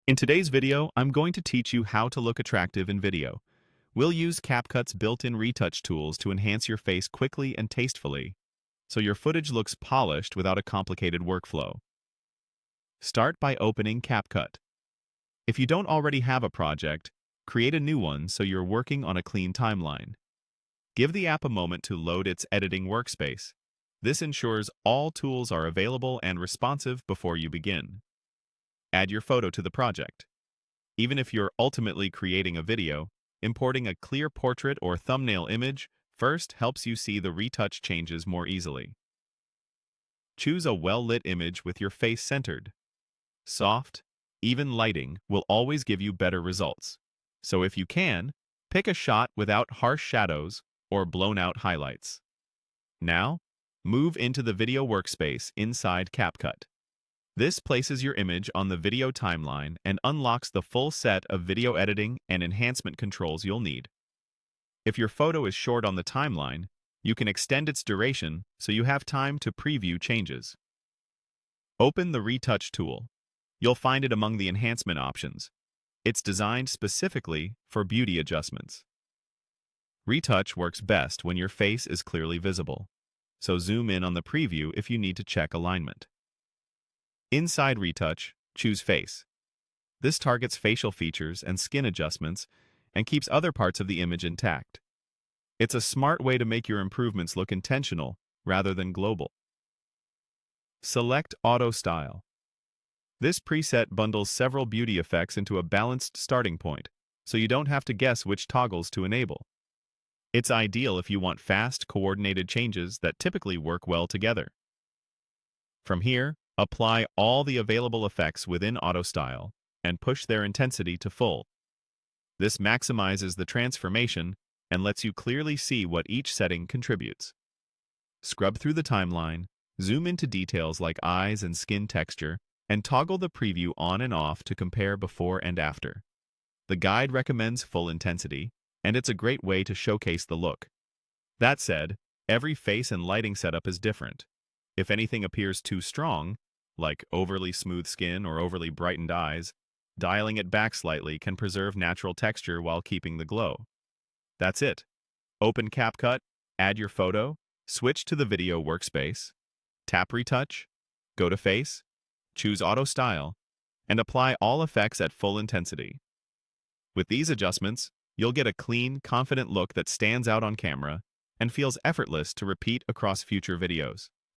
In today's video, I'm going to teach you how to look attractive in video. We'll use CapCut's built-in retouch tools to enhance your face quickly and tastefully, so your footage looks polished without a complicated workflow. Start by opening CapCut. If you don't already have a project, create a new one so you're working on a clean timeline. Give the app a moment to load its editing workspace. This ensures all tools are available and responsive before you begin. Add your photo to the project. Even if you're ultimately creating a video, importing a clear portrait or thumbnail image first helps you see the retouch changes more easily. Choose a well-lit image with your face centered. Soft, even lighting will always give you better results. So if you can, pick a shot without harsh shadows or blown-out highlights. Now, move into the video workspace inside CapCut. This places your image on the video timeline and unlocks the full set of video editing and enhancement controls you'll need. If your photo is short on the timeline, you can extend its duration so you have time to preview changes. Open the Retouch tool. You'll find it among the enhancement options. It's designed specifically for beauty adjustments. Retouch works best when your face is clearly visible, so zoom in on the preview if you need to check alignment. Inside Retouch, choose Face. This targets facial features and skin adjustments and keeps other parts of the image intact. It's a smart way to make your improvements look intentional rather than global. Select Auto Style. This preset bundles several beauty effects into a balanced starting point, so you don't have to guess which toggles to enable. It's ideal if you want fast, coordinated changes that typically work well together. From here, apply all the available effects within Auto Style and push their intensity to full. This maximizes the transformation and lets you clearly see what each setting contributes. Scrub through the timeline, zoom into details like eyes and skin texture, and toggle the preview on and off to compare before and after. The guide recommends full intensity, and it's a great way to showcase the look. That said, every face and lighting setup is different. If anything appears too strong, like overly smooth skin or overly brightened eyes, dialing it back slightly can preserve natural texture while keeping the glow. That's it. Open CapCut, add your photo, switch to the video workspace, tap Retouch, go to Face, choose Auto Style, and apply all effects at full intensity. With these adjustments, you'll get a clean, confident look that stands out on camera and feels effortless to repeat across future videos.